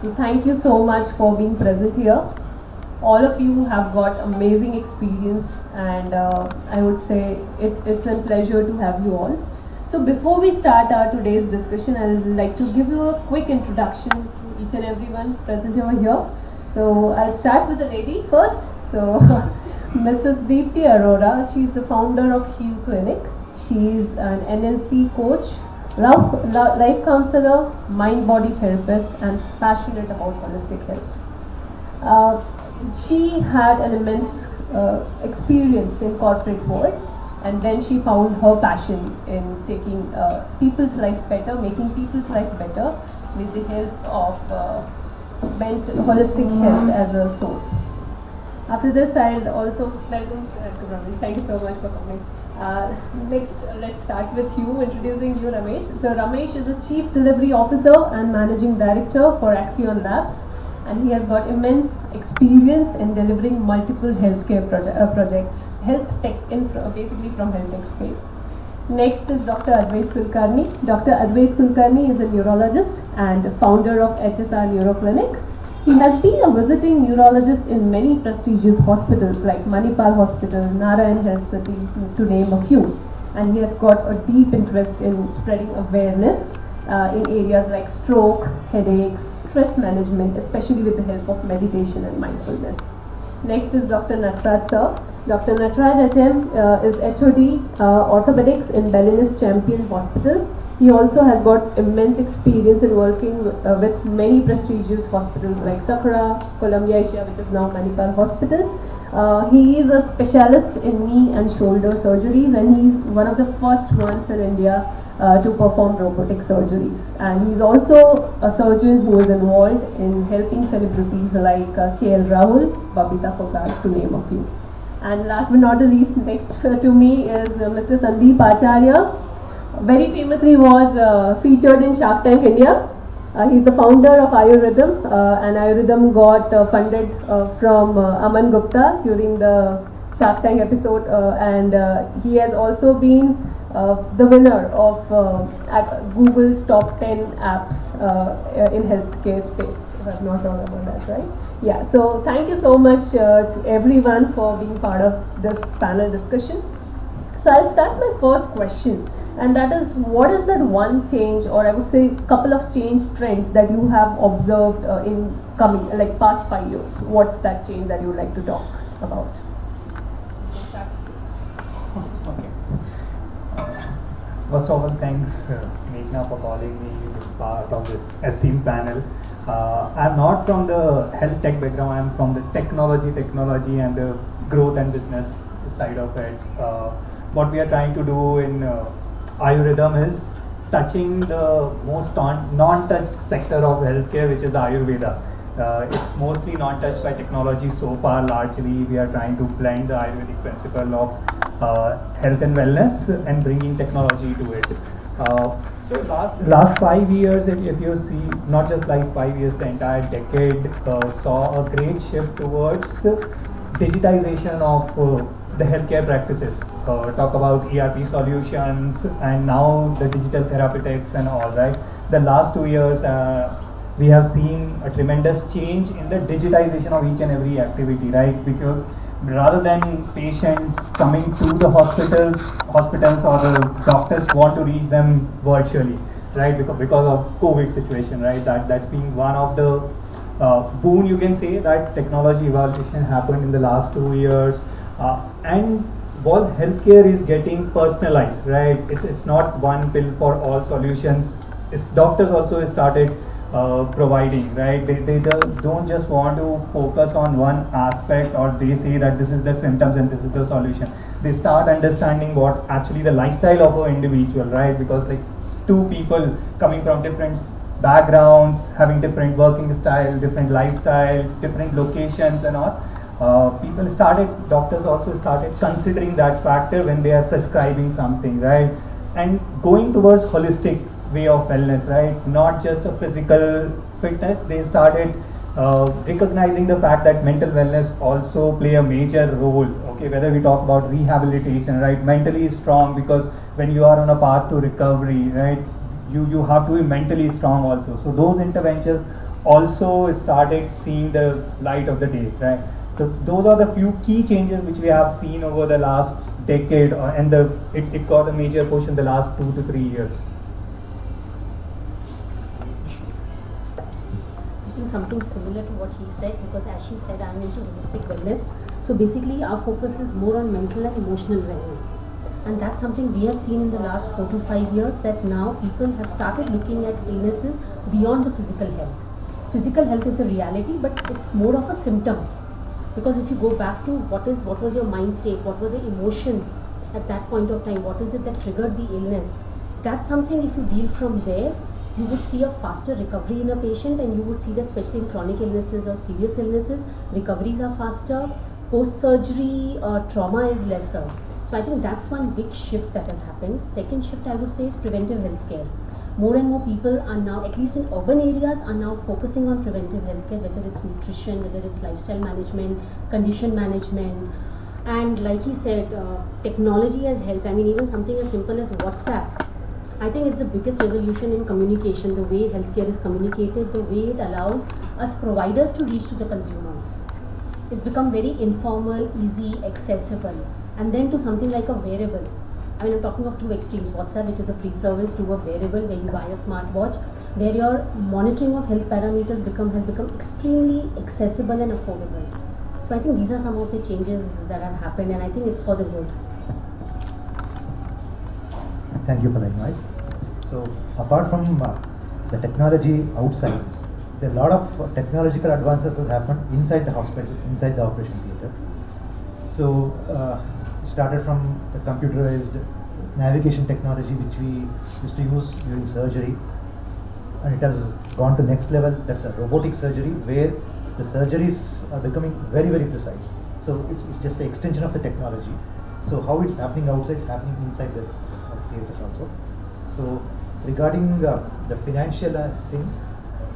So thank you so much for being present here. All of you have got amazing experience, and I would say it's a pleasure to have you all. So before we start our today's discussion, I would like to give you a quick introduction to each and everyone present over here. So I'll start with the lady first. So Mrs. Deepti Arora, she's the founder of Heal Clinic. She's an NLP coach, life counselor, mind-body therapist, and passionate about holistic health. She had an immense experience in corporate world, and then she found her passion in taking people's life better, making people's life better with the help of holistic health as a source. After this, I'll also welcome to Ramesh. Thank you so much for coming. Next, let's start with you, introducing you, Ramesh. So Ramesh is a Chief Delivery Officer and Managing Director for Axion Labs, and he has got immense experience in delivering multiple healthcare projects, health tech, basically from health tech space. Next is Dr. Advait Kulkarni. Dr. Advait Kulkarni is a neurologist and founder of HSR Neuro Clinic. He has been a visiting neurologist in many prestigious hospitals like Manipal Hospital, Narayan Health City, to name a few. And he has got a deep interest in spreading awareness in areas like stroke, headaches, stress management, especially with the help of meditation and mindfulness. Next is Dr. Natraj sir. Dr. Natraj HM is HOD Orthopedics in Berlin's Champion Hospital. He also has got immense experience in working with many prestigious hospitals like Sakura, Columbia Asia, which is now Manipal Hospital. He is a specialist in knee and shoulder surgeries, and he is one of the first ones in India to perform robotic surgeries. And he is also a surgeon who is involved in helping celebrities like KL Rahul, Babita Fogart, to name a few. And last but not the least, next to me is Mr. Sandeep Acharya. Very famously was featured in Shark Tank India. He's the founder of Ayurrhythm, and Ayurrhythm got funded from Aman Gupta during the Shark Tank episode, and he has also been the winner of Google's top 10 apps in healthcare space, if I'm not wrong about that, right? Yeah, so thank you so much to everyone for being part of this panel discussion. So I'll start my first question, and that is, what is that one change, or I would say couple of change trends that you have observed in coming, like past 5 years? What's that change that you would like to talk about? Okay. First of all, thanks Meghna for calling me part of this esteemed panel. I'm not from the health tech background, I'm from the technology and the growth and business side of it. What we are trying to do in Ayurrhythm is touching the most non-touched sector of healthcare, which is the Ayurveda. It's mostly not touched by technology so far. Largely, we are trying to blend the Ayurvedic principle of health and wellness and bringing technology to it. So last 5 years, if you see, not just like 5 years, the entire decade saw a great shift towards digitization of the healthcare practices. Talk about ERP solutions and now the digital therapeutics and all, right? The last 2 years, we have seen a tremendous change in the digitization of each and every activity, right? Because rather than patients coming to the hospitals or the doctors want to reach them virtually, right? Because of COVID situation, right? That's been one of the boon, you can say, that technology evolution happened in the last 2 years, and what healthcare is getting personalized, right? It's not one pill for all solutions. Doctors also started providing, right? They don't just want to focus on one aspect, or they say that this is the symptoms and this is the solution. They start understanding what actually the lifestyle of an individual, right? Because like two people coming from different backgrounds, having different working style, different lifestyles, different locations and all, doctors also started considering that factor when they are prescribing something, right? And going towards holistic way of wellness, right? Not just a physical fitness. They started recognizing the fact that mental wellness also play a major role. Okay, whether we talk about rehabilitation, right? Mentally strong, because when you are on a path to recovery, right, you have to be mentally strong also. So those interventions also started seeing the light of the day, right? So those are the few key changes which we have seen over the last decade, and it got a major push in the last 2 to 3 years. I think something similar to what he said, because as she said, I'm into holistic wellness. So basically our focus is more on mental and emotional wellness. And that's something we have seen in the last 4 to 5 years, that now people have started looking at illnesses beyond the physical health. Physical health is a reality, but it's more of a symptom. Because if you go back to what was your mind state, what were the emotions at that point of time, what is it that triggered the illness, that's something if you deal from there, you would see a faster recovery in a patient, and you would see that especially in chronic illnesses or serious illnesses, recoveries are faster, post-surgery trauma is lesser. So I think that's one big shift that has happened. Second shift I would say is preventive healthcare. More and more people are now, at least in urban areas, are now focusing on preventive healthcare, whether it's nutrition, whether it's lifestyle management, condition management. And like he said, technology has helped. I mean, even something as simple as WhatsApp. I think it's the biggest revolution in communication, the way healthcare is communicated, the way it allows us providers to reach to the consumers. It's become very informal, easy, accessible. And then to something like a wearable. I mean, I'm talking of two extremes, WhatsApp, which is a free service, to a wearable where you buy a smartwatch, where your monitoring of health parameters has become extremely accessible and affordable. So I think these are some of the changes that have happened, and I think it's for the good. Thank you for the invite. So apart from the technology outside, there are a lot of technological advances that happen inside the hospital, inside the operation theatre. So started from the computerized navigation technology which we used to use during surgery, and it has gone to next level. That's a robotic surgery where the surgeries are becoming very, very precise. So it's just an extension of the technology. So how it's happening outside, it's happening inside the theatres also. So regarding the financial thing,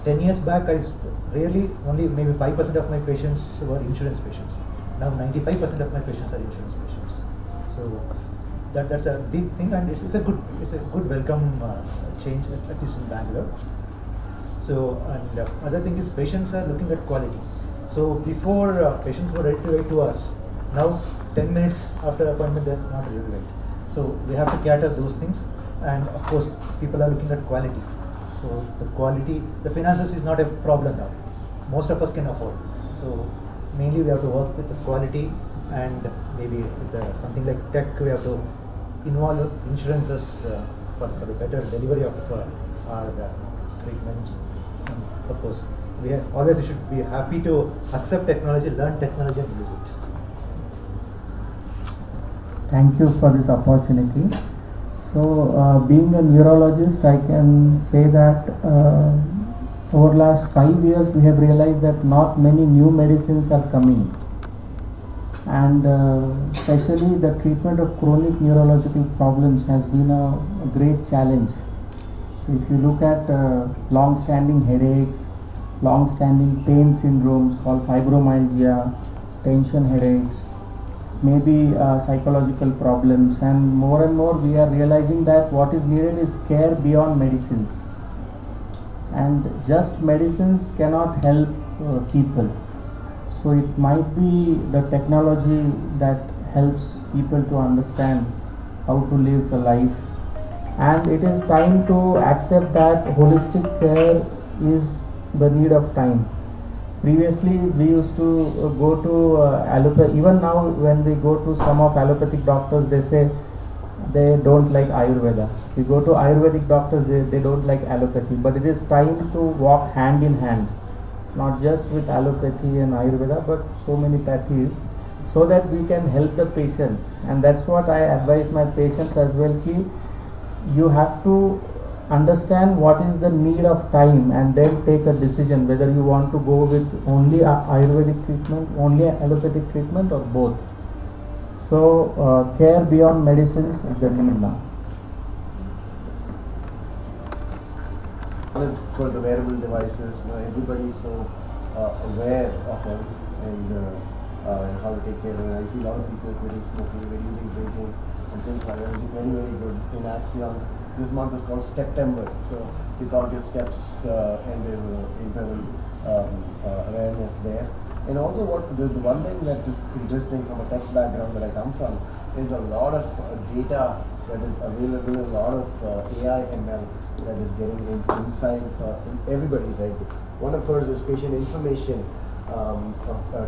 10 years back only maybe 5% of my patients were insurance patients. Now 95% of my patients are insurance patients. So that's a big thing, and it's a good welcome change, at least in Bangalore. So, and other thing is patients are looking at quality. So before patients were ready to write to us, now 10 minutes after appointment they're not ready to write. So we have to cater those things, and of course people are looking at quality. So the quality, the finances is not a problem now. Most of us can afford. So mainly we have to work with the quality, and maybe with something like tech, we have to involve insurances for the better delivery of our treatments. And of course, we should be happy to accept technology, learn technology and use it. Thank you for this opportunity. So being a neurologist, I can say that over the last 5 years we have realized that not many new medicines are coming, and especially the treatment of chronic neurological problems has been a great challenge. If you look at long-standing headaches, long-standing pain syndromes called fibromyalgia, tension headaches, maybe psychological problems, and more we are realizing that what is needed is care beyond medicines. And just medicines cannot help people. So it might be the technology that helps people to understand how to live a life. And it is time to accept that holistic care is the need of time. Previously we used to go to allopathy. Even now when we go to some of allopathic doctors, they say they don't like Ayurveda. We go to Ayurvedic doctors, they don't like allopathy. But it is time to walk hand in hand, not just with allopathy and Ayurveda, but so many pathies, so that we can help the patient. And that's what I advise my patients as well. You have to understand what is the need of time, and then take a decision whether you want to go with only Ayurvedic treatment, only allopathic treatment, or both. So care beyond medicines is the need now. One is for the wearable devices. Everybody is so aware of health and how to take care. And I see a lot of people quitting smoking, reducing drinking, and things like that, which is very, very good. In Axiom, this month is called September. So you count your steps, and there's an internal awareness there. And also, the one thing that is interesting from a tech background that I come from is a lot of data that is available, a lot of AI ML that is getting inside in everybody's head. One, of course, is patient information,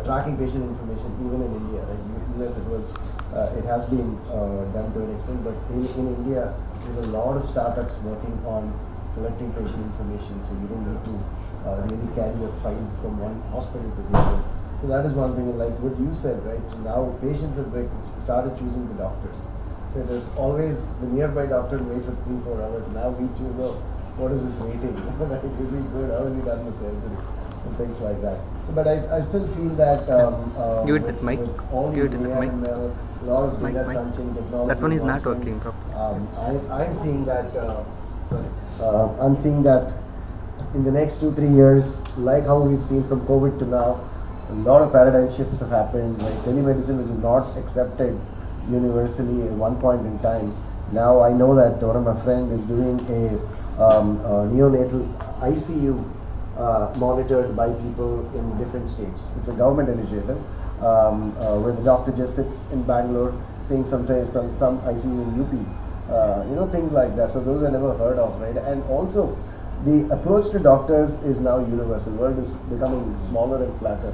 tracking patient information, even in India. Right? US, it has been done to an extent, but in India, there's a lot of startups working on collecting patient information, so you don't need to really carry your files from one hospital to the other. So that is one thing, and like what you said, right? Now patients have started choosing the doctors. So there's always the nearby doctor and wait for 3-4 hours. Now we choose, what is his rating? Is he good? How has he done the surgery? And things like that. So, but I still feel that with all these AI ML, a lot of data crunching technology. That one is not working properly. I'm seeing that. I'm seeing that in the next 2-3 years, like how we've seen from COVID to now, a lot of paradigm shifts have happened. Like telemedicine, which is not accepted universally at one point in time. Now I know that one of my friend is doing a neonatal ICU monitored by people in different states. It's a government initiative where the doctor just sits in Bangalore seeing sometimes some ICU in UP. Things like that. So those I never heard of, right? And also the approach to doctors is now universal. The world is becoming smaller and flatter,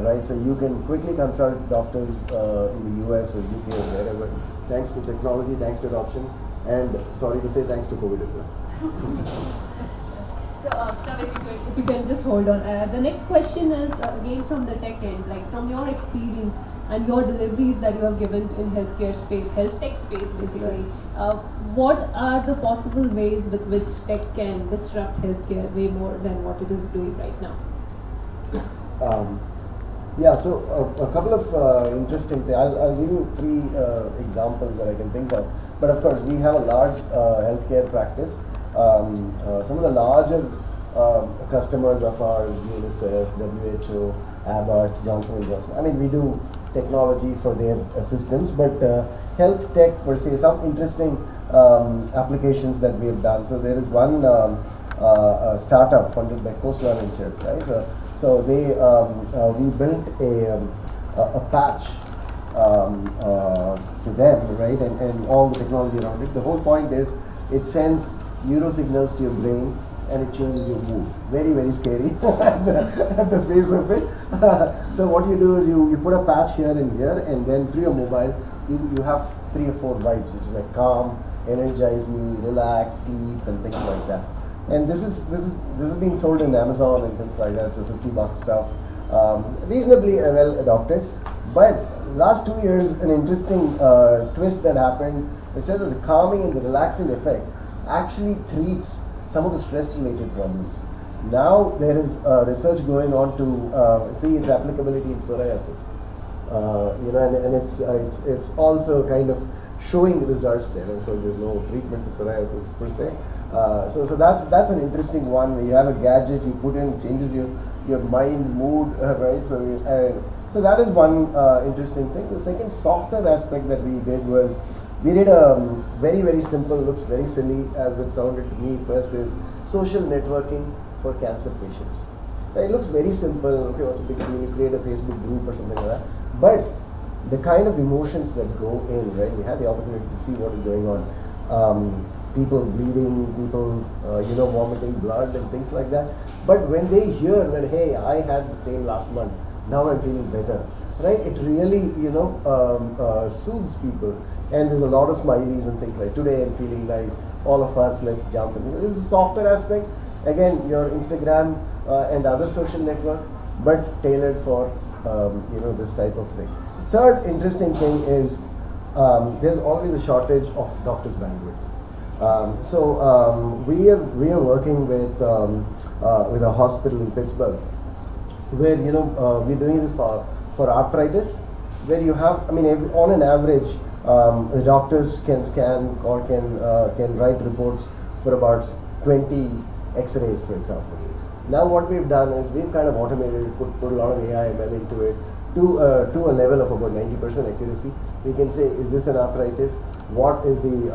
right? So you can quickly consult doctors in the US or UK or wherever, thanks to technology, thanks to adoption, and sorry to say, thanks to COVID as well. So, Pravesh, if you can just hold on. The next question is again from the tech end, like from your experience and your deliveries that you have given in healthcare space, health tech space basically. What are the possible ways with which tech can disrupt healthcare way more than what it is doing right now? So a couple of interesting things. I'll give you 3 examples that I can think of. But of course, we have a large healthcare practice. Some of the larger customers of ours, UNICEF, WHO, Abbott, Johnson & Johnson. I mean, we do technology for their systems, but health tech per se, some interesting applications that we have done. So there is one startup funded by Coastline Ventures, right? So they we built a patch to them, right, and all the technology around it. The whole point is it sends neurosignals to your brain and it changes your mood. Very, very scary at the face of it. So what you do is you put a patch here and here, and then through your mobile you have 3 or 4 vibes, which is like calm, energize me, relax, sleep, and things like that. And this is being sold in Amazon and things like that. It's a $50 stuff, reasonably well adopted. But last 2 years, an interesting twist that happened. It said that the calming and the relaxing effect actually treats some of the stress-related problems. Now there is research going on to see its applicability in psoriasis. And it's also kind of showing the results there. Of course, there's no treatment for psoriasis per se. So that's an interesting one where you have a gadget you put in, it changes your mind, mood, right? So that is one interesting thing. The second softer aspect that we did was we did a very, very simple, looks very silly as it sounded to me first, is social networking for cancer patients. So it looks very simple. Okay, what's a big deal? You create a Facebook group or something like that. But the kind of emotions that go in, right? We had the opportunity to see what is going on. People bleeding, people, vomiting blood and things like that. But when they hear that, hey, I had the same last month, now I'm feeling better, right? It really, soothes people. And there's a lot of smileys and things like, today I'm feeling nice, all of us, let's jump in. This is a softer aspect. Again, your Instagram and other social network, but tailored for, this type of thing. Third interesting thing is there's always a shortage of doctors' bandwidth. We are working with a hospital in Pittsburgh, where we're doing this for arthritis, where you have, on an average, the doctors can scan or can write reports for about 20 X-rays, for example. Now what we've done is we've kind of automated it, put a lot of AI ML into it to a level of about 90% accuracy. We can say, is this an arthritis? What is the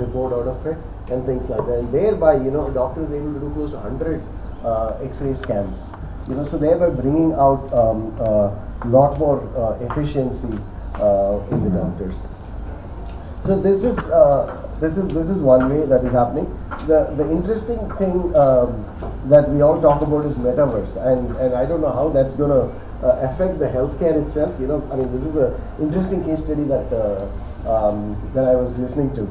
report out of it? and things like that. And thereby, a doctor is able to do close to 100 X-ray scans. So thereby bringing out a lot more efficiency in the doctors. So this is one way that is happening. The interesting thing that we all talk about is metaverse, and I don't know how that's going to affect the healthcare itself. This is an interesting case study that that I was listening to,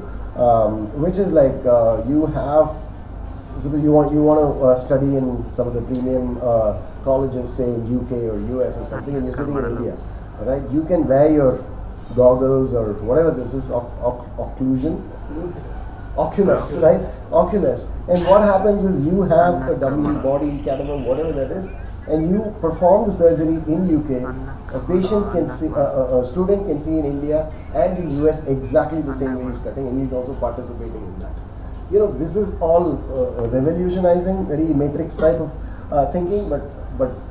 which is like you want to study in some of the premium colleges, say in UK or US or something, and you're sitting in India, right? You can wear your goggles or whatever this is, Oculus, right? Oculus. And what happens is you have a dummy body, catalogue, whatever that is, and you perform the surgery in UK. A patient can see, a student can see in India and in US exactly the same way he's cutting, and he's also participating in that. This is all revolutionizing, very matrix type of thinking, but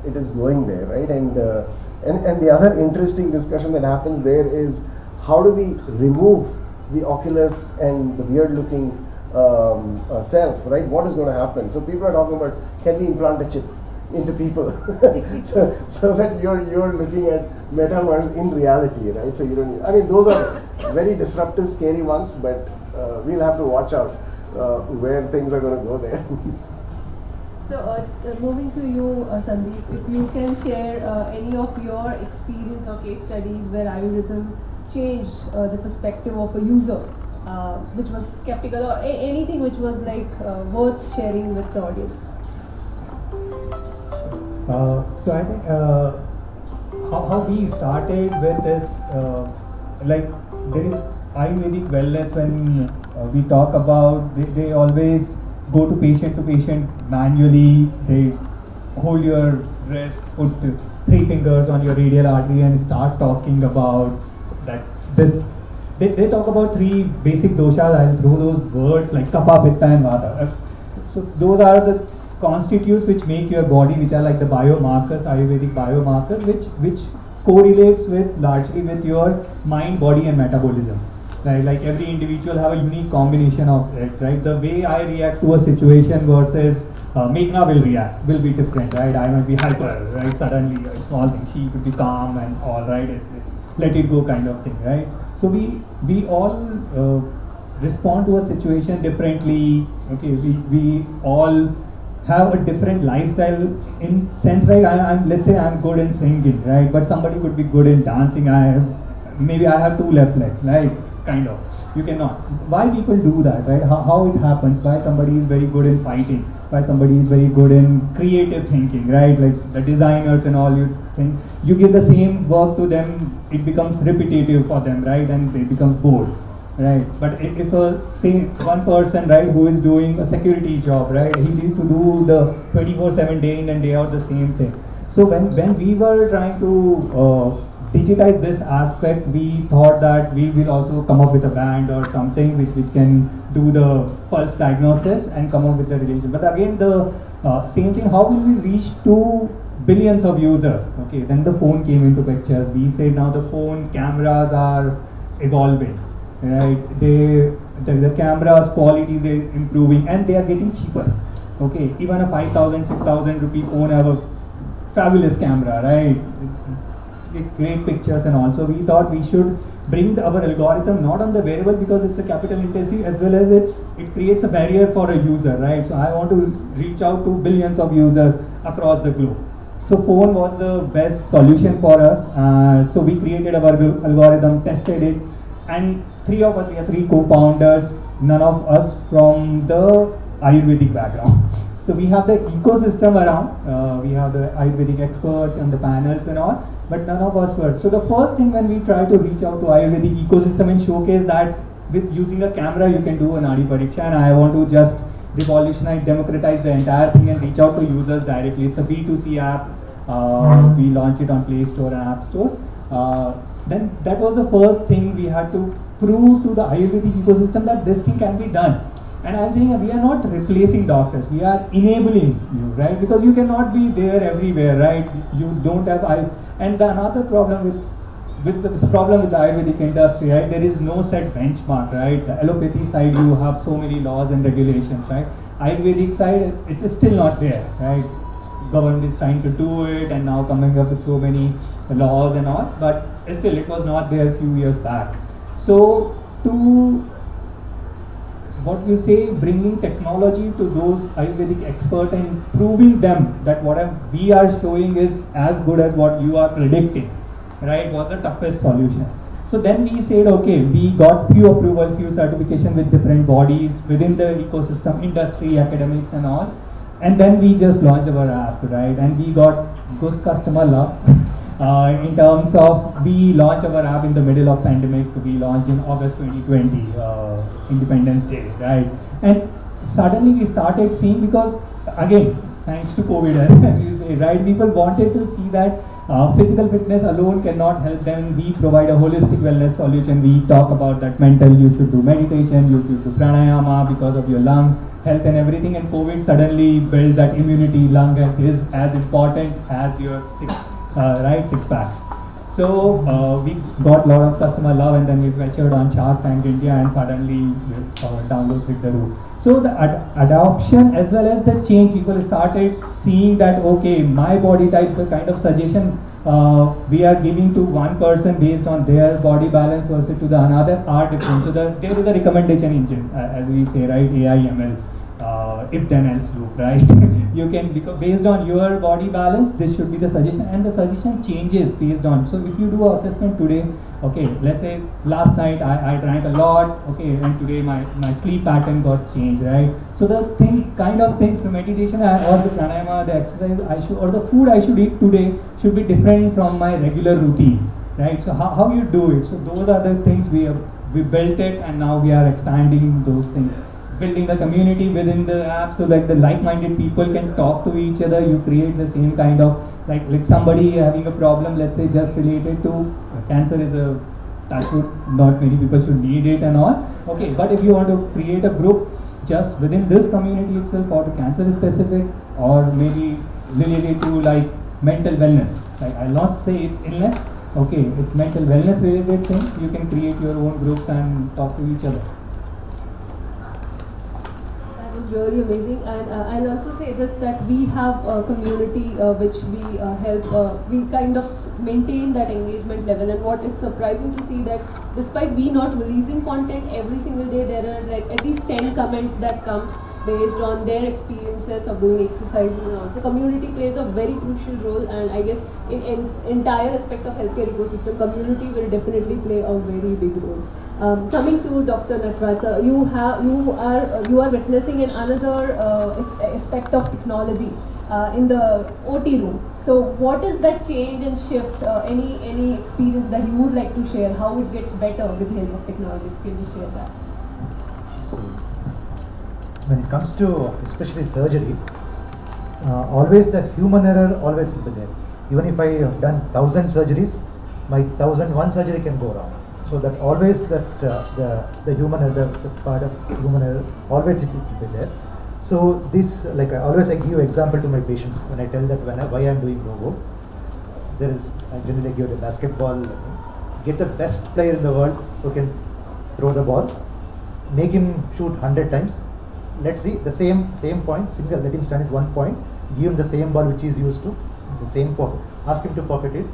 it is going there, right? And the other interesting discussion that happens there is how do we remove the Oculus and the weird looking self, right? What is going to happen? So people are talking about, can we implant a chip into people so that you're looking at metaverse in reality, right? So you don't, those are very disruptive, scary ones, but we'll have to watch out where things are going to go there. So moving to you, Sandeep, if you can share any of your experience or case studies where Ayurveda changed the perspective of a user, which was skeptical, or anything which was like worth sharing with the audience. So I think how we started with is like there is Ayurvedic wellness. When we talk about, they always go to patient manually. They hold your wrist, put 3 fingers on your radial artery and start talking about that. They talk about 3 basic doshas. I'll throw those words like kapha, pitta and vata. So those are the constitutes which make your body, which are like the biomarkers, Ayurvedic biomarkers, which correlates with largely with your mind, body and metabolism. Right? Like every individual have a unique combination of it, right? The way I react to a situation versus Meghna will be different, right? I might be hyper, right? Suddenly a small thing, she could be calm and all, right? It's let it go kind of thing, right? So we all respond to a situation differently. Okay, we all have a different lifestyle in sense, right? Let's say I'm good in singing, right? But somebody could be good in dancing. Maybe I have 2 left legs, right? Kind of. You cannot. Why people do that, right? How it happens? Why somebody is very good in fighting? Why somebody is very good in creative thinking, right? Like the designers and all, you think you give the same work to them, it becomes repetitive for them, right? And they become bored, right? But if say one person, right, who is doing a security job, right, he needs to do the 24/7 day in and day out the same thing. So when we were trying to digitize this aspect, we thought that we will also come up with a band or something which can do the pulse diagnosis and come up with the relation. But again, the same thing, how will we reach to billions of users? Okay, then the phone came into pictures. We said now the phone cameras are evolving, right? The cameras quality is improving and they are getting cheaper. Okay, even a 5,000, 6,000 rupee phone have a fabulous camera, right? Great pictures and all. So we thought we should bring our algorithm not on the wearable because it's a capital intensive, as well as it creates a barrier for a user, right? So I want to reach out to billions of users across the globe. So phone was the best solution for us. So we created our algorithm, tested it, and 3 of us, we are 3 co-founders, none of us from the Ayurvedic background. So we have the ecosystem around, we have the Ayurvedic experts and the panels and all, but none of us were. So the first thing when we try to reach out to Ayurvedic ecosystem and showcase that with using a camera you can do an Nadi Pariksha, and I want to just revolutionize, democratize the entire thing and reach out to users directly. It's a B2C app. We launched it on Play Store and App Store. Then that was the first thing we had to prove to the Ayurvedic ecosystem that this thing can be done. And I'm saying we are not replacing doctors, we are enabling you, right? Because you cannot be there everywhere, right? You don't have, and the another problem with with the problem with the Ayurvedic industry, right? There is no set benchmark, right? The allopathy side, you have so many laws and regulations, right? Ayurvedic side, it's still not there, right? Government is trying to do it and now coming up with so many laws and all, but still it was not there a few years back. So to what you say, bringing technology to those Ayurvedic experts and proving them that what we are showing is as good as what you are predicting, right, was the toughest solution. So then we said, okay, we got few approval, few certification with different bodies within the ecosystem, industry, academics and all. And then we just launched our app, right? And we got good customer love. In terms of, we launched our app in the middle of pandemic. We launched in August 2020, Independence Day, right? And suddenly we started seeing, because again, thanks to COVID, as you say, right? People wanted to see that physical fitness alone cannot help them. We provide a holistic wellness solution. We talk about that mental, you should do meditation, you should do pranayama because of your lung health and everything. And COVID suddenly built that immunity. Lung health is as important as your six packs. So we got a lot of customer love, and then we ventured on Shark Tank India, and suddenly downloads hit the roof. So the adoption as well as the change, people started seeing that, okay, my body type, the kind of suggestion we are giving to one person based on their body balance versus to the another are different. So there is a recommendation engine, as we say, right, AI ML. If then else loop, right? You can, because based on your body balance, this should be the suggestion, and the suggestion changes based on. So if you do an assessment today, okay, let's say last night I drank a lot, okay, and today my sleep pattern got changed, right? So the kind of things, the meditation or the pranayama, the exercise or the food I should eat today should be different from my regular routine, right? So how you do it? So those are the things we built it, and now we are expanding those things. Building a community within the app so that the like-minded people can talk to each other. You create the same kind of, like somebody having a problem, let's say just related to cancer is a touch wood, not many people should need it and all. Okay, but if you want to create a group just within this community itself for the cancer specific, or maybe related to like mental wellness, like I'll not say it's illness, okay, it's mental wellness related thing, you can create your own groups and talk to each other. Really amazing, and I'll also say this, that we have a community which we help, we kind of maintain that engagement level. And what it's surprising to see that despite we not releasing content every single day, there are like at least 10 comments that comes based on their experiences of doing exercise and all. So community plays a very crucial role, and I guess in entire aspect of healthcare ecosystem, community will definitely play a very big role. Coming to Dr. Natraj, you are witnessing in another aspect of technology in the OT room. So what is that change and shift? Any experience that you would like to share? How it gets better with the help of technology? If you can just share that. So, when it comes to especially surgery, always the human error always will be there. Even if I have done 1,000 surgeries, my 1,001 surgery can go wrong. So that always that the human error, the part of human error, always it will be there. So this, like I always give example to my patients when I tell that why I am doing robo. I generally give the basketball, get the best player in the world who can throw the ball, make him shoot 100 times. Let's see the same point, single, let him stand at one point, give him the same ball which he is used to, the same pocket, ask him to pocket it,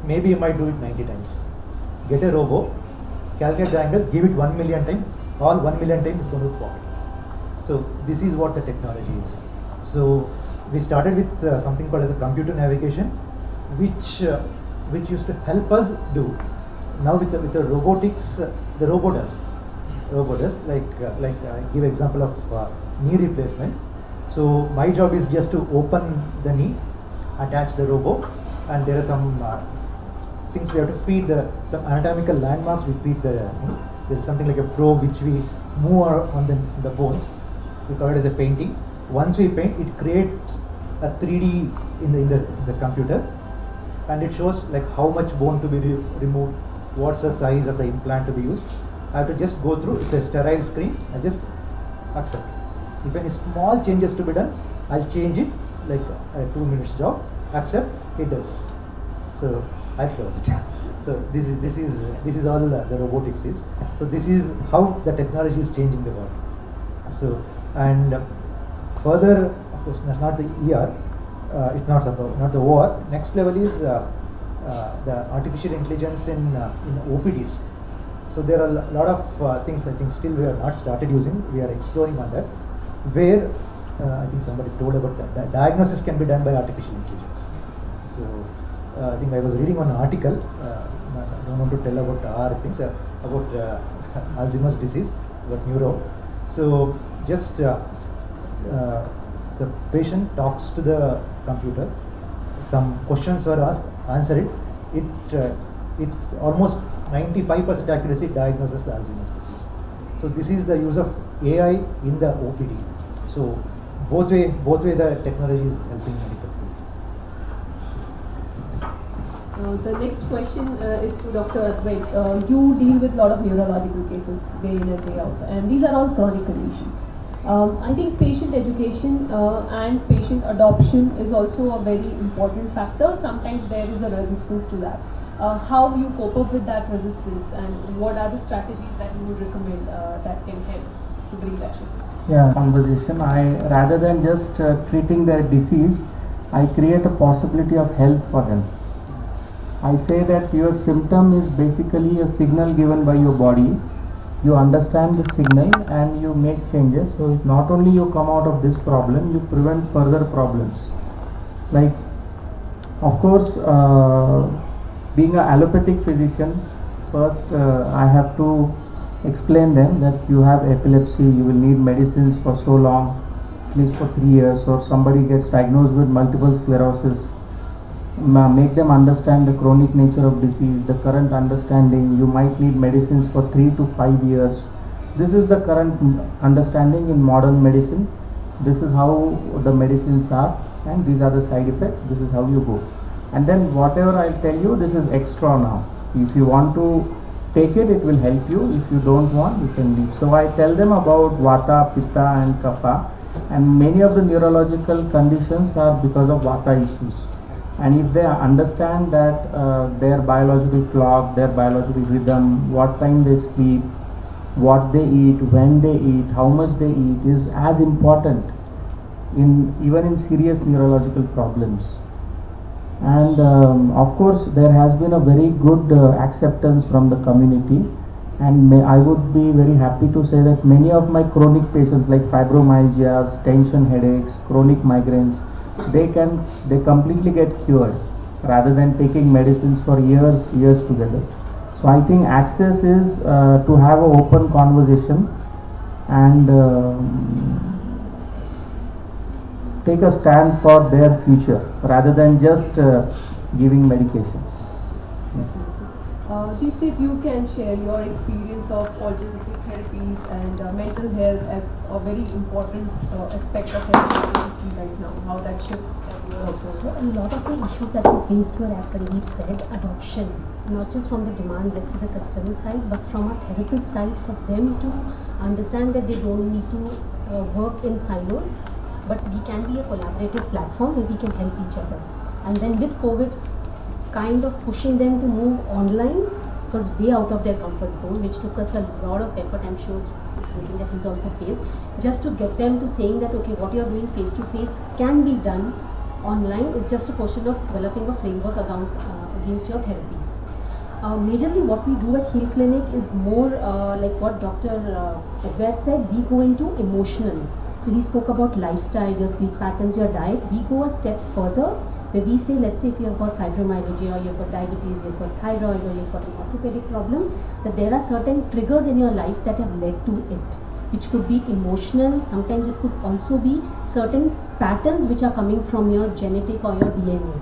maybe he might do it 90 times. Get a robo, calculate the angle, give it 1 million times, all 1 million times is going to pocket. So this is what the technology is. So we started with something called as a computer navigation, which used to help us do. Now with the robotics, the robot does. Like I give example of knee replacement. So my job is just to open the knee, attach the robo, and there are some things we have to feed, some anatomical landmarks we feed there's something like a probe which we move on the bones. We call it as a painting. Once we paint, it creates a 3D in the computer, and it shows like how much bone to be removed, what's the size of the implant to be used. I have to just go through, it's a sterile screen, I just accept. If any small changes to be done, I'll change it, like a 2 minutes job, accept, it does. So I close it. So this is all the robotics is. So this is how the technology is changing the world. So and further, of course, not the ER, it's not the OR. Next level is the artificial intelligence in OPDs. So there are a lot of things I think still we have not started using. We are exploring on that. Where I think somebody told about that diagnosis can be done by artificial intelligence. So I think I was reading one article. I don't want to tell about our things about Alzheimer's disease, about neuro. So just the patient talks to the computer. Some questions were asked, answer it. It almost 95% accuracy diagnoses the Alzheimer's disease. So this is the use of AI in the OPD. So both way the technology is helping medical field. The next question is to Dr. Advait. You deal with a lot of neurological cases day in and day out, and these are all chronic conditions. I think patient education and patient adoption is also a very important factor. Sometimes there is a resistance to that. How you cope up with that resistance, and what are the strategies that you would recommend that can help to bring that shift? Yeah, conversation. Rather than just treating their disease, I create a possibility of help for them. I say that your symptom is basically a signal given by your body. You understand the signal and you make changes. So not only you come out of this problem, you prevent further problems. Like, of course, being an allopathic physician, first I have to explain them that you have epilepsy, you will need medicines for so long, at least for 3 years, or somebody gets diagnosed with multiple sclerosis. Make them understand the chronic nature of disease, the current understanding. You might need medicines for 3 to 5 years. This is the current understanding in modern medicine. This is how the medicines are, and these are the side effects. This is how you go. And then whatever I tell you, this is extra now. If you want to take it, it will help you. If you don't want, you can leave. So I tell them about Vata, Pitta and Kapha, and many of the neurological conditions are because of Vata issues. And if they understand that their biological clock, their biological rhythm, what time they sleep, what they eat, when they eat, how much they eat is as important even in serious neurological problems. And of course there has been a very good acceptance from the community, and I would be very happy to say that many of my chronic patients like fibromyalgia, tension headaches, chronic migraines, they completely get cured rather than taking medicines for years together. So I think access is to have an open conversation and take a stand for their future rather than just giving medications. Deepti, if you can share your experience of alternative therapies and mental health as a very important aspect of health industry right now, how that shift that you are observing. So a lot of the issues that we faced were, as Sandeep said, adoption, not just from the demand, let's say the customer side, but from a therapist side, for them to understand that they don't need to work in silos, but we can be a collaborative platform where we can help each other. And then with COVID, kind of pushing them to move online was way out of their comfort zone, which took us a lot of effort. I'm sure it's something that he's also faced, just to get them to saying that, okay, what you're doing face to face can be done online. It's just a question of developing a framework against your therapies. Majorly what we do at Heal Clinic is more like what Dr. Advait said, we go into emotional. So he spoke about lifestyle, your sleep patterns, your diet. We go a step further, where we say, let's say if you've got fibromyalgia, or you've got diabetes, you've got thyroid, or you've got an orthopedic problem, that there are certain triggers in your life that have led to it, which could be emotional. Sometimes it could also be certain patterns which are coming from your genetic or your DNA.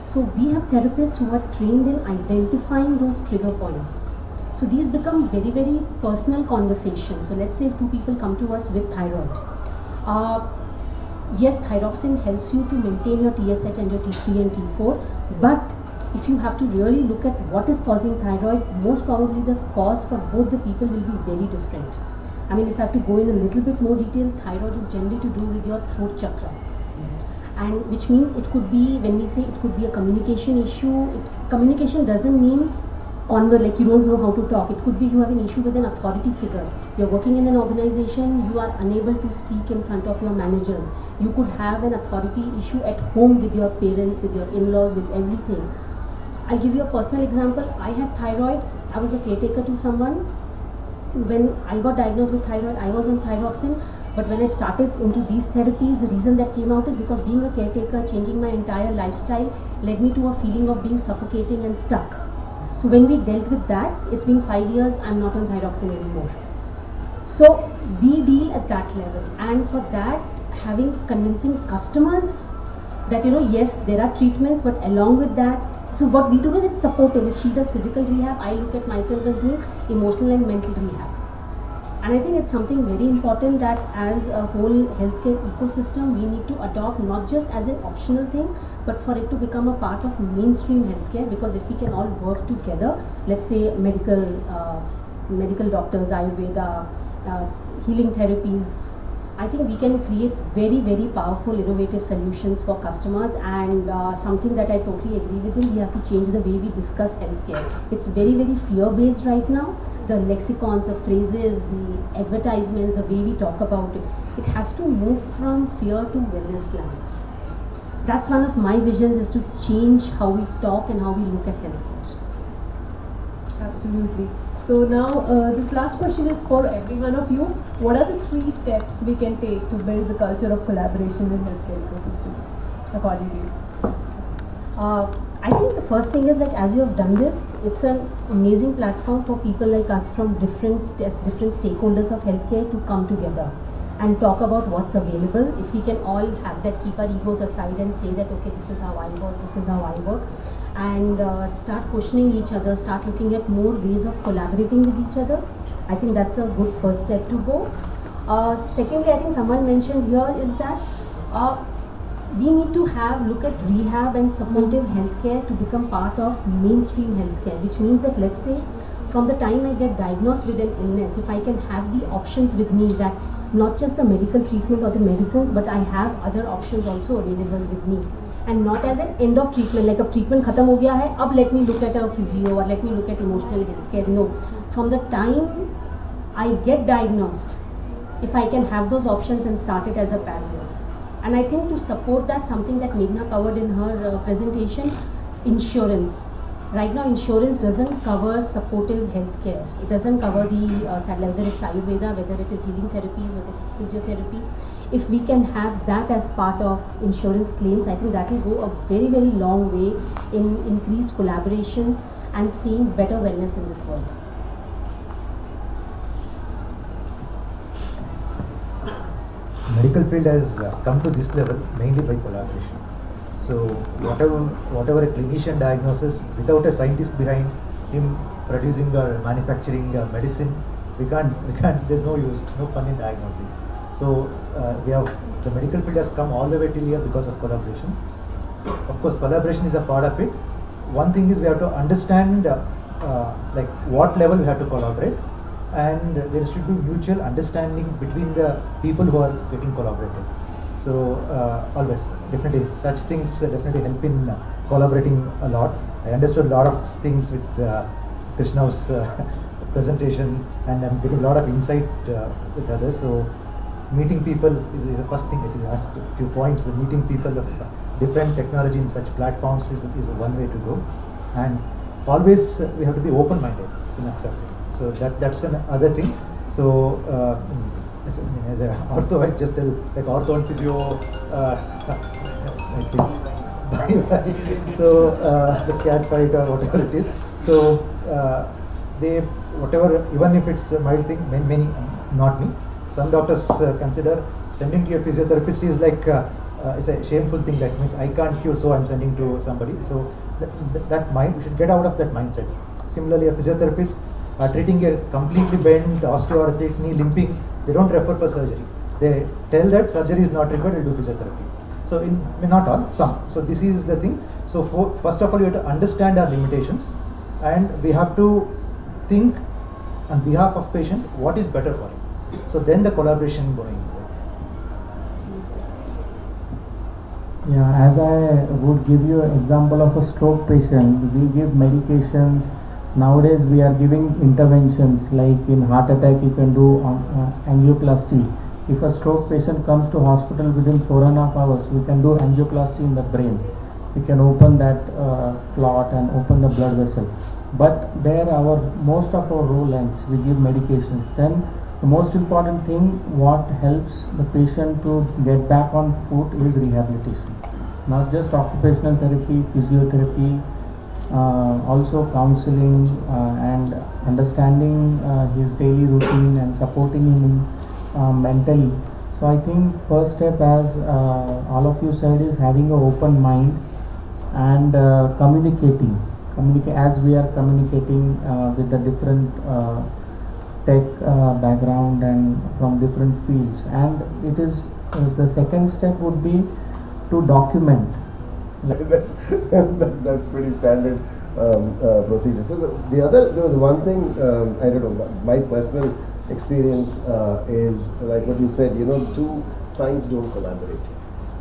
So we have therapists who are trained in identifying those trigger points. So these become very, very personal conversations. So let's say if two people come to us with thyroid. Yes, thyroxine helps you to maintain your TSH and your T3 and T4, but if you have to really look at what is causing thyroid, most probably the cause for both the people will be very different. I mean, if I have to go in a little bit more detail, thyroid is generally to do with your throat chakra. And which means it could be, when we say it could be a communication issue, communication doesn't mean like you don't know how to talk. It could be you have an issue with an authority figure. You're working in an organization, you are unable to speak in front of your managers. You could have an authority issue at home with your parents, with your in-laws, with everything. I'll give you a personal example. I had thyroid. I was a caretaker to someone. When I got diagnosed with thyroid, I was on thyroxine. But when I started into these therapies, the reason that came out is because being a caretaker, changing my entire lifestyle, led me to a feeling of being suffocating and stuck. So when we dealt with that, it's been 5 years, I'm not on thyroxine anymore. So we deal at that level, and for that, having convincing customers that, yes, there are treatments, but along with that, so what we do is it's supportive. If she does physical rehab, I look at myself as doing emotional and mental rehab. And I think it's something very important that as a whole healthcare ecosystem, we need to adopt not just as an optional thing, but for it to become a part of mainstream healthcare. Because if we can all work together, let's say medical doctors, Ayurveda, healing therapies, I think we can create very, very powerful, innovative solutions for customers. And something that I totally agree with him, we have to change the way we discuss healthcare. It's very, very fear-based right now. The lexicons, the phrases, the advertisements, the way we talk about it, it has to move from fear to wellness plans. That's one of my visions, is to change how we talk and how we look at healthcare. Absolutely. So now this last question is for every one of you. What are the 3 steps we can take to build the culture of collaboration in healthcare ecosystem, according to you? I think the first thing is, like, as you have done this, it's an amazing platform for people like us from different stakeholders of healthcare to come together and talk about what's available. If we can all have that, keep our egos aside and say that, okay, this is how I work, this is how I work, and start questioning each other, start looking at more ways of collaborating with each other. I think that's a good first step to go. Secondly, I think someone mentioned here is that we need to look at rehab and supportive healthcare to become part of mainstream healthcare, which means that, let's say, from the time I get diagnosed with an illness, if I can have the options with me, that not just the medical treatment or the medicines, but I have other options also available with me. And not as an end of treatment, like a treatment khatam ho gaya hai, ab let me look at a physio or let me look at emotional healthcare. No, from the time I get diagnosed, if I can have those options and start it as a parallel. And I think to support that, something that Meghna covered in her presentation, insurance. Right now, insurance doesn't cover supportive healthcare. It doesn't cover whether it's Ayurveda, whether it is healing therapies, whether it's physiotherapy. If we can have that as part of insurance claims, I think that will go a very, very long way in increased collaborations and seeing better wellness in this world. Medical field has come to this level mainly by collaboration. So whatever a clinician diagnoses, without a scientist behind him producing or manufacturing medicine, we can't. There's no use, no fun in diagnosing. So the medical field has come all the way till here because of collaborations. Of course, collaboration is a part of it. One thing is we have to understand like what level we have to collaborate, and there should be mutual understanding between the people who are getting collaborated. So always, definitely, such things definitely help in collaborating a lot. I understood a lot of things with Krishna's presentation, and I'm getting a lot of insight with others. So meeting people is the first thing that is asked. A few points. The meeting people of different technology in such platforms is one way to go, and always we have to be open-minded in accepting. So that's another thing. So as an ortho, I just tell, like ortho and physio, I think. So the cat fight or whatever it is. So they, whatever, even if it's a mild thing, many, not me. Some doctors consider sending to a physiotherapist is like it's a shameful thing. That means I can't cure, so I'm sending to somebody. So that mind, we should get out of that mindset. Similarly, a physiotherapist treating a completely bent osteoarthritic knee limping, they don't refer for surgery. They tell that surgery is not required, they'll do physiotherapy. So not all, some. So this is the thing. So first of all, you have to understand our limitations, and we have to think on behalf of patient what is better for him. So then the collaboration going. Yeah, as I would give you an example of a stroke patient, we give medications Nowadays we are giving interventions like in heart attack you can do angioplasty. If a stroke patient comes to hospital within 4.5 hours, we can do angioplasty in the brain. We can open that clot and open the blood vessel. But there most of our role ends. We give medications. Then the most important thing what helps the patient to get back on foot is rehabilitation. Not just occupational therapy, physiotherapy, also counseling and understanding his daily routine and supporting him mentally. So I think first step, as all of you said, is having an open mind and communicating. As we are communicating with the different tech background and from different fields, and it is the second step would be to document. That's pretty standard procedure. So the one thing, I don't know, my personal experience is like what you said, two signs don't collaborate,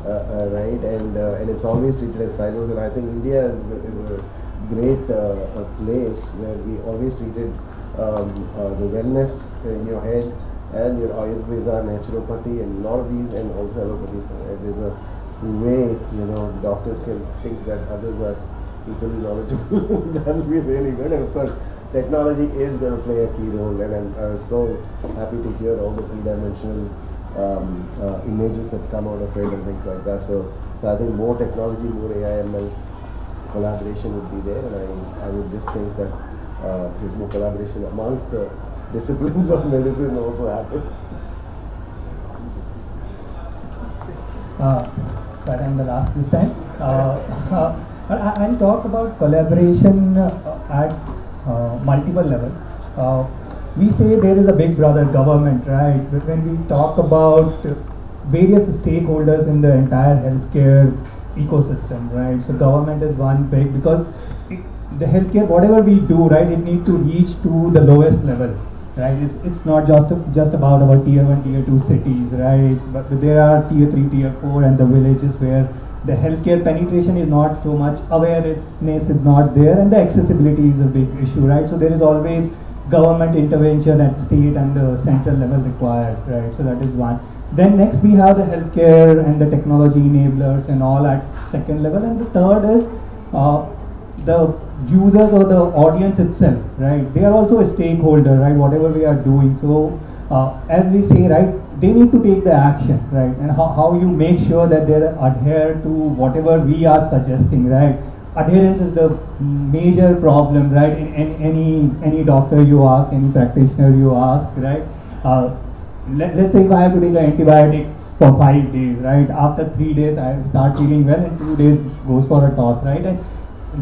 right? And it's always treated as silos, and I think India is a great place where we always treated the wellness in your head and your Ayurveda, naturopathy, and a lot of these, and also allopathy. There's a way doctors can think that others are equally knowledgeable. That will be really good. And of course, technology is going to play a key role. And I was so happy to hear all the three-dimensional images that come out of it and things like that. So I think more technology, more AI, ML collaboration would be there. And I would just think that there's more collaboration amongst the disciplines of medicine also happens. So I'm the last this time. But I'll talk about collaboration at multiple levels. We say there is a big brother government, right? But when we talk about various stakeholders in the entire healthcare ecosystem, right? So government is one big, because the healthcare, whatever we do, right, it needs to reach to the lowest level, right? It's not just about our tier 1, tier 2 cities, right? But there are tier 3, tier 4 and the villages where the healthcare penetration is not so much, awareness is not there, and the accessibility is a big issue, right? So there is always government intervention at state and the central level required, right? So that is one. Then next we have the healthcare and the technology enablers and all at second level, and the third is the users or the audience itself, right? They are also a stakeholder, right? Whatever we are doing. So as we say, right, they need to take the action, right? And how you make sure that they adhere to whatever we are suggesting, right? Adherence is the major problem, right? In any doctor you ask, any practitioner you ask, right? Let's say if I have to take antibiotics for 5 days, right? After 3 days I start feeling well, and 2 days goes for a toss, right? And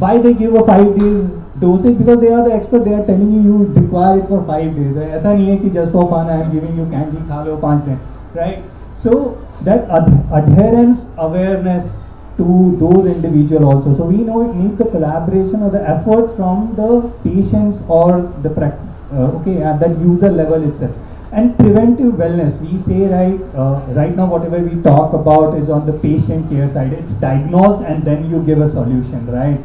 why they give a 5 days dosage? Because they are the expert. They are telling you require it for 5 days. Right? ऐसा नहीं है कि just for fun I am giving you candy, खा लो 5 दिन, right? So that adherence, awareness to those individuals also. So we know it needs the collaboration or the effort from the patients or the at that user level itself. And preventive wellness, we say, right now whatever we talk about is on the patient care side. It's diagnosed and then you give a solution, right?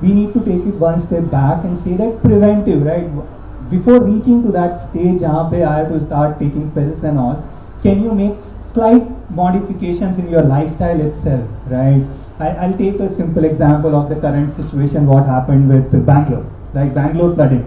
We need to take it one step back and say that preventive, right? Before reaching to that stage, where I have to start taking pills and all, can you make slight modifications in your lifestyle itself, right? I'll take a simple example of the current situation, what happened with Bangalore, like Bangalore flooding.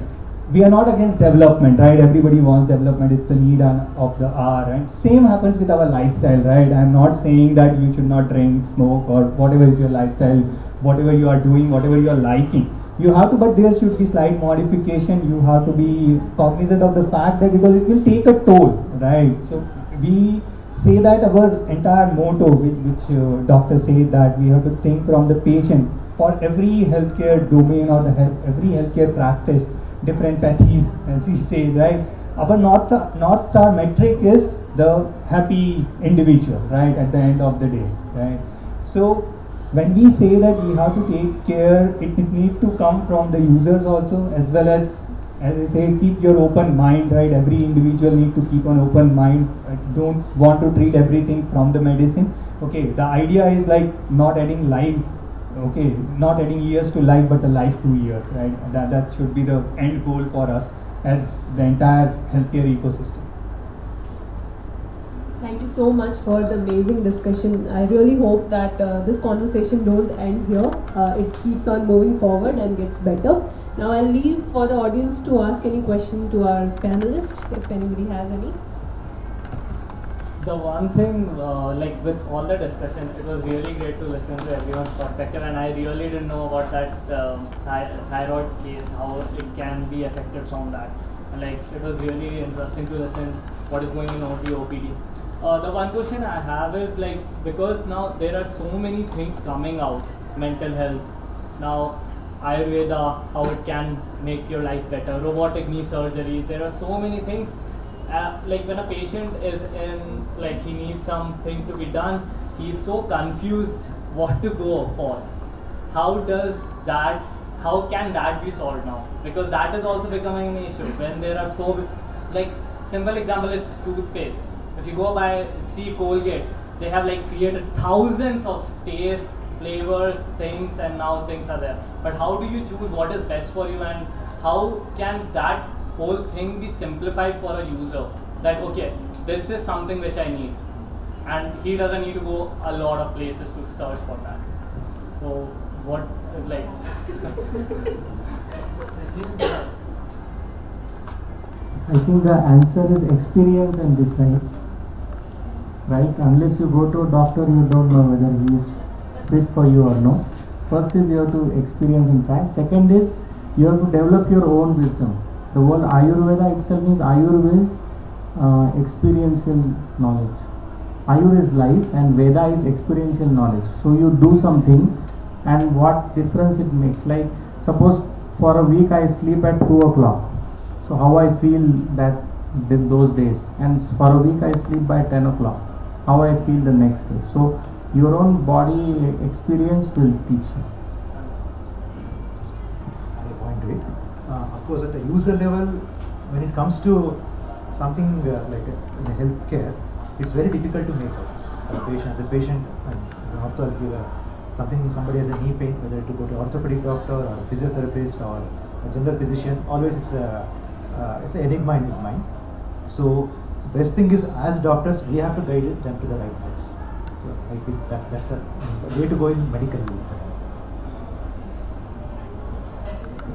We are not against development, right? Everybody wants development. It's the need of the hour, right? Same happens with our lifestyle, right? I'm not saying that you should not drink, smoke, or whatever is your lifestyle, whatever you are doing, whatever you are liking. You have to, but there should be slight modification. You have to be cognizant of the fact that because it will take a toll, right? So we say that our entire motto, which doctors say that we have to think from the patient for every healthcare domain or every healthcare practice. Different pathies, as we say, right? Our North Star metric is the happy individual, right? At the end of the day, right? So when we say that we have to take care, it needs to come from the users also, as well as I say, keep your open mind, right? Every individual need to keep an open mind. Don't want to treat everything from the medicine. Okay, the idea is like not adding life okay, not adding years to life, but the life to years, right? That should be the end goal for us as the entire healthcare ecosystem. Thank you so much for the amazing discussion. I really hope that this conversation don't end here. It keeps on moving forward and gets better. Now I'll leave for the audience to ask any question to our panelists, if anybody has any. The one thing, like with all the discussion, it was really great to listen to everyone's perspective, and I really didn't know about that thyroid case, how it can be affected from that. And like it was really interesting to listen what is going on in the OPD. The one question I have is like, because now there are so many things coming out, mental health, now Ayurveda, how it can make your life better, robotic knee surgery, there are so many things. Like when a patient is in, like he needs something to be done, he's so confused what to go for. How can that be solved now? Because that is also becoming an issue when there are so, like simple example is toothpaste. If you go by, see Colgate, they have like created thousands of tastes, flavors, things, and now things are there. But how do you choose what is best for you, and how can that whole thing be simplified for a user? That okay, this is something which I need, and he doesn't need to go a lot of places to search for that. So what is like? I think the answer is experience and decide. Right? Unless you go to a doctor, you don't know whether he is fit for you or no. First is you have to experience and try. Second is you have to develop your own wisdom. The whole Ayurveda itself means Ayur is experiential knowledge. Ayur is life and Veda is experiential knowledge. So you do something and what difference it makes. Like suppose for a week I sleep at 2 o'clock. So how I feel that those days, and for a week I sleep by 10 o'clock. How I feel the next day. So your own body experience will teach you. I point to it. Of course, at the user level, when it comes to something like in the healthcare, it's very difficult to make out. As a patient, and as an ortho, I'll give something, somebody has a knee pain, whether to go to orthopedic doctor or a physiotherapist or a general physician, always it's an enigma in his mind. So best thing is, as doctors, we have to guide them to the right place. So I feel that's a way to go in medical.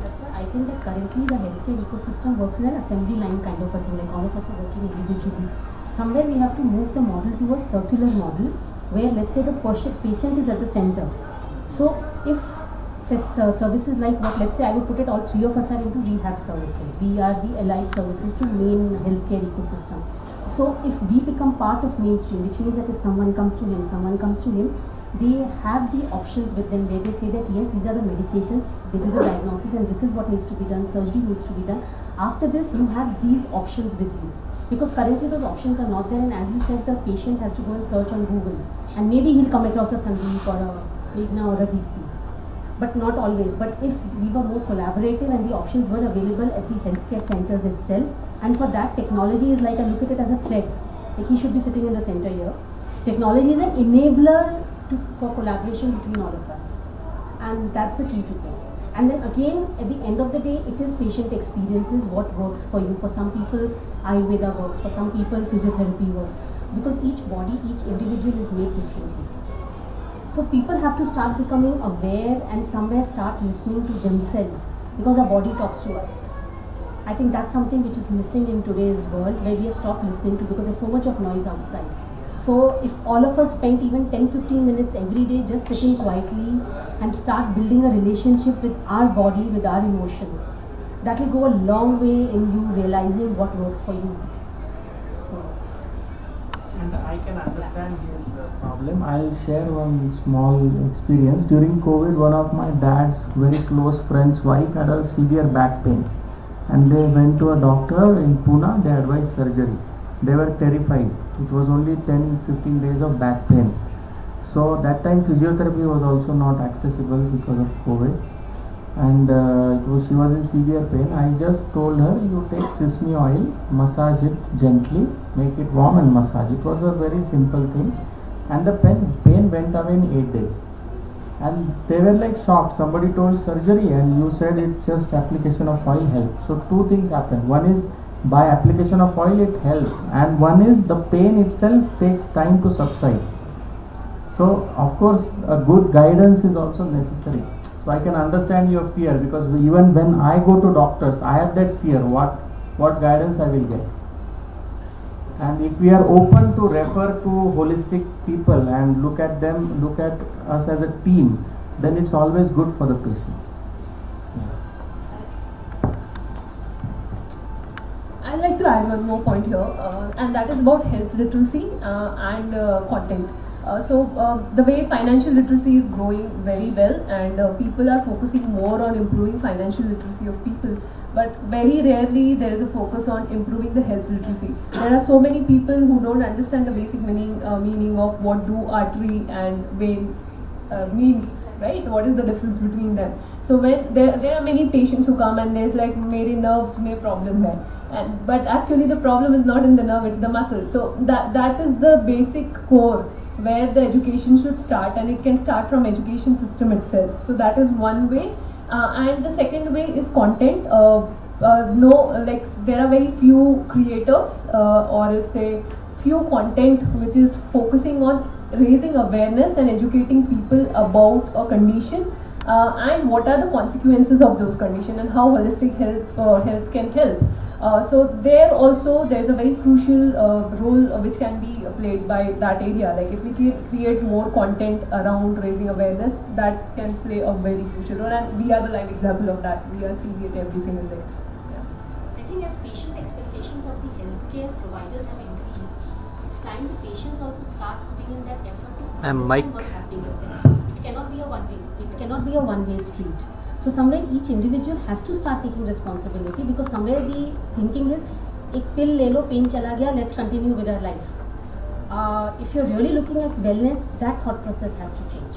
That's why I think that currently the healthcare ecosystem works in an assembly line kind of a thing, like all of us are working individually. Somewhere we have to move the model to a circular model where, let's say, the patient is at the center. So if services like what, let's say I would put it, all three of us are into rehab services. We are the allied services to main healthcare ecosystem. So if we become part of mainstream, which means that if someone comes to him, they have the options with them where they say that yes, these are the medications, they do the diagnosis and this is what needs to be done, surgery needs to be done. After this, you have these options with you. Because currently those options are not there, and as you said, the patient has to go and search on Google. And maybe he'll come across a Sandeep or a Meghna or a Deepti. But not always. But if we were more collaborative and the options were available at the healthcare centers itself, and for that technology is like, I look at it as a thread. Like he should be sitting in the center here. Technology is an enabler for collaboration between all of us. And that's the key to it. And then again, at the end of the day, it is patient experiences, what works for you. For some people, Ayurveda works. For some people, physiotherapy works. Because each body, each individual is made differently. So people have to start becoming aware and somewhere start listening to themselves, because our body talks to us. I think that's something which is missing in today's world, where we have stopped listening to, because there's so much of noise outside. So if all of us spent even 10-15 minutes every day just sitting quietly and start building a relationship with our body, with our emotions, that will go a long way in you realizing what works for you. So. And I can understand his problem. I'll share one small experience. During COVID, one of my dad's very close friend's wife had a severe back pain. And they went to a doctor in Pune, they advised surgery. They were terrified. It was only 10-15 days of back pain. So that time physiotherapy was also not accessible because of COVID. And she was in severe pain. I just told her, you take sesame oil, massage it gently, make it warm and massage. It was a very simple thing. And the pain went away in 8 days. and they were like shocked. Somebody told surgery and you said it's just application of oil help. So two things happen. One is by application of oil it helps, and one is the pain itself takes time to subside. So of course a good guidance is also necessary. So I can understand your fear, because even when I go to doctors I have that fear, what guidance I will get. And if we are open to refer to holistic people and look at us as a team, then it's always good for the patient. I'd like to add one more point here, and that is about health literacy and content. The way financial literacy is growing very well, and people are focusing more on improving financial literacy of people, but very rarely there is a focus on improving the health literacy. There are so many people who don't understand the basic meaning of what do artery and vein means, right? What is the difference between them? So when there are many patients who come and there's like, मेरे nerves में problem है, but actually the problem is not in the nerve, it's the muscle. So that is the basic core where the education should start, and it can start from education system itself. So that is one way. And the second way is content. There are very few creators or say few content which is focusing on raising awareness and educating people about a condition and what are the consequences of those conditions and how holistic health can help. So there's a very crucial role which can be played by that area. Like if we can create more content around raising awareness, that can play a very crucial role, and we are the live example of that. We are seeing it every single day. I think as patient expectations of the healthcare providers have increased, it's time the patients also start putting in that effort to understand what's happening with them. It cannot be a one-way. It cannot be a one-way street. So somewhere each individual has to start taking responsibility, because somewhere the thinking is, एक pill ले लो, pain चला गया, let's continue with our life. If you're really looking at wellness, that thought process has to change.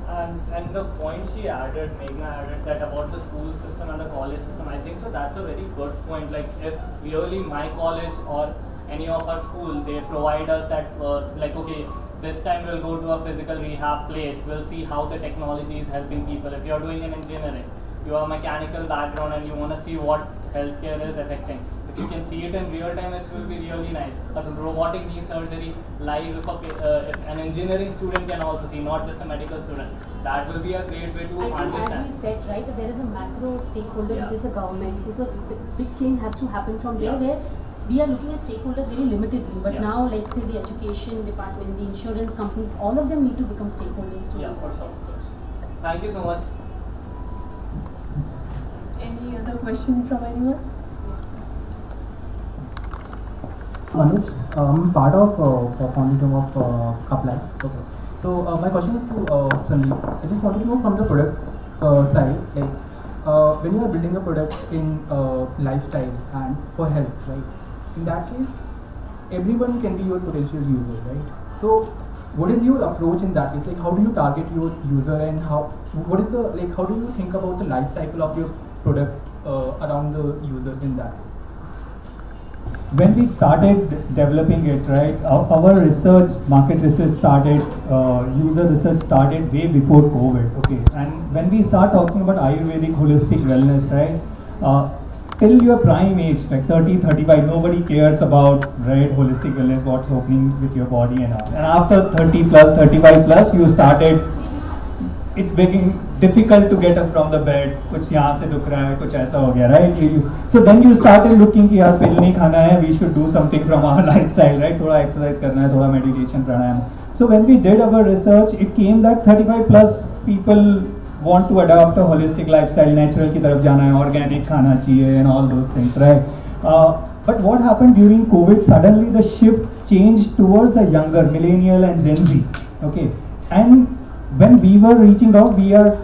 And the point she added, Meghna added, that about the school system and the college system, I think so that's a very good point. Like if really my college or any of our school, they provide us that okay, this time we'll go to a physical rehab place, we'll see how the technology is helping people. If you're doing an engineering, you have a mechanical background and you want to see what healthcare is affecting, if you can see it in real time, it will be really nice. But robotic knee surgery live, if an engineering student can also see, not just a medical student, that will be a great way to understand. As you said, right, there is a macro stakeholder which is the government. So the big change has to happen from there, where we are looking at stakeholders very limitedly, but now let's say the education department, the insurance companies, all of them need to become stakeholders too. Yeah, for sure. Thank you so much. Any other question from anyone? Anuj, I'm part of founding team of Apply. Okay. So my question is to Sandeep. I just wanted to know from the product side, like when you are building a product in lifestyle and for health, right? In that case, everyone can be your potential user, right? So what is your approach in that case? Like how do you target your user, and how do you think about the life cycle of your product around the users in that case? When we started developing it, right, our research, market research started, user research started way before COVID, okay. And when we start talking about Ayurvedic holistic wellness, right, till your prime age, like 30, 35, nobody cares about, right, holistic wellness, what's happening with your body and all. And after 30 plus, 35 plus, you started, it's becoming difficult to get up from the bed, कुछ यहाँ से दुख रहा है, कुछ ऐसा हो गया, right? So then you started looking कि यार pill नहीं खाना है, we should do something from our lifestyle, right? थोड़ा exercise करना है, थोड़ा meditation, pranayama. So when we did our research, it came that 35 plus people want to adopt a holistic lifestyle, natural की तरफ जाना है, organic खाना चाहिए, and all those things, right? But what happened during COVID? Suddenly the shift changed towards the younger millennial and Gen Z, okay? And when we were reaching out, we are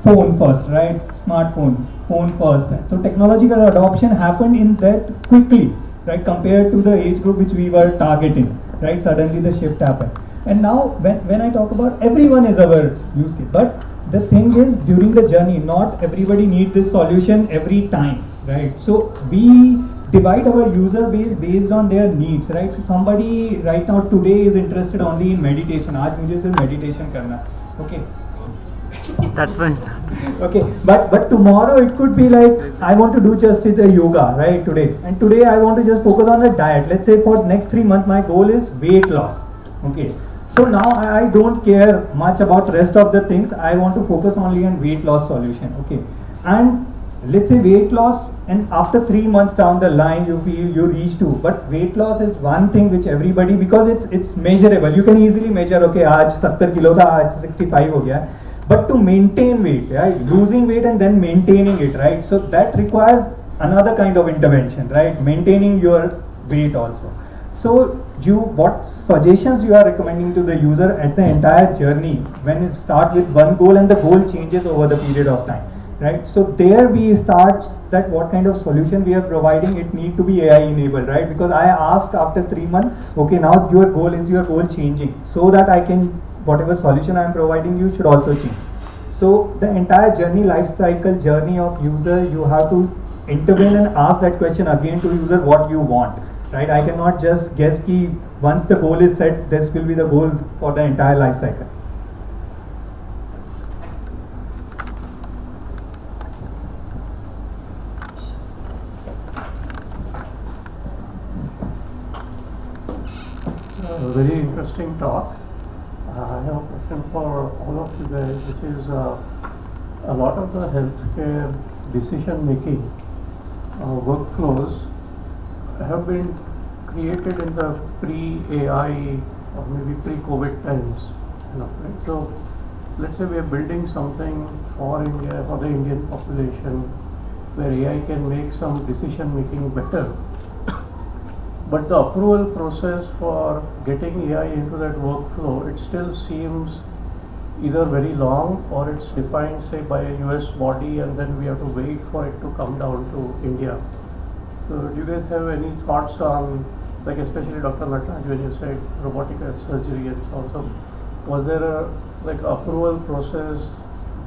phone first, right? Smartphone, phone first. So technological adoption happened in that quickly, right? Compared to the age group which we were targeting, right? Suddenly the shift happened. And now when I talk about everyone is our use case, but the thing is during the journey, not everybody needs this solution every time, right? So we divide our user base based on their needs, right? So somebody right now today is interested only in meditation. आज मुझे सिर्फ meditation करना, okay? That one. Okay, but tomorrow it could be like I want to do just the yoga right today, and today I want to just focus on the diet. Let's say for next 3 months my goal is weight loss. Okay, so now I don't care much about rest of the things. I want to focus only on weight loss solution. Okay, and let's say weight loss, and after 3 months down the line you feel you reach to, but weight loss is one thing which everybody, because it's measurable, you can easily measure. Okay, आज 70 kilo था, आज 65 हो गया. But to maintain weight, right, losing weight and then maintaining it, right, so that requires another kind of intervention, right, maintaining your weight also. So what suggestions you are recommending to the user at the entire journey when it start with one goal and the goal changes over the period of time, right? So there we start that what kind of solution we are providing. It need to be AI enabled, right? Because I asked after 3 months, okay, now your goal changing, so that I can, whatever solution I am providing you should also change. So the entire journey, life cycle journey of user, you have to intervene and ask that question again to user what you want, right? I cannot just guess ki once the goal is set, this will be the goal for the entire life cycle. It's a very interesting talk. I have a question for all of you guys, which is a lot of the healthcare decision making workflows have been created in the pre-AI or maybe pre-COVID times. Right? So let's say we are building something for India, for the Indian population, where AI can make some decision making better. But the approval process for getting AI into that workflow, it still seems either very long or it's defined, say, by a US body, and then we have to wait for it to come down to India. So do you guys have any thoughts on, like especially Dr. Nataraj, when you said robotic surgery and so on, so was there a like approval process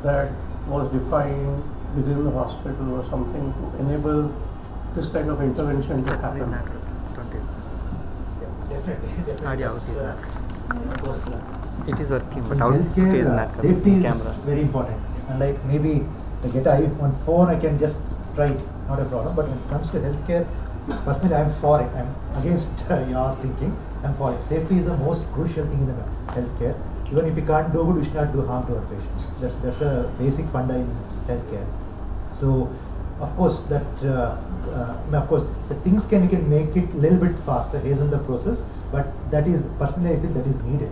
that was defined within the hospital or something to enable this kind of intervention to happen? It is working, but In how healthcare, it is not safety is camera. very important. And like maybe I get on phone, I can just try it, not a problem. But when it comes to healthcare, personally, I'm for it. I'm against your thinking. I'm for it. Safety is the most crucial thing in the healthcare. Even if we can't do good, we should not do harm to our patients. That's a basic funda in healthcare. So, of course, that the things we can make it a little bit faster, hasten the process. But that is personally, I feel that is needed.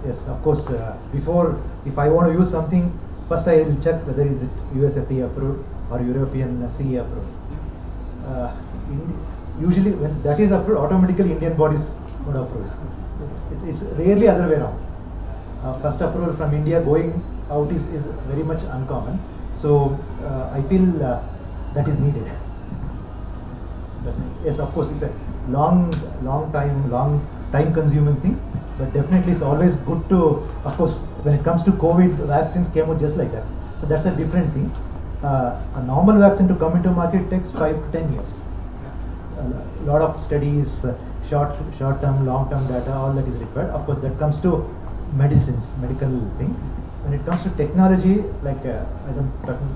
Yes, of course. Before, if I want to use something, first I will check whether is it US FDA approved or European CE approved. Usually, when that is approved, automatically Indian bodies would approve. It's rarely other way around. First approval from India going out is very much uncommon. So I feel that is needed. But yes, of course, it's a long time consuming thing. But definitely, it's always good to, of course, when it comes to COVID, vaccines came out just like that. So that's a different thing. A normal vaccine to come into market takes 5 to 10 years. A lot of studies, short-term, long-term data, all that is required. Of course, that comes to medicines, medical thing. When it comes to technology, like as I'm talking,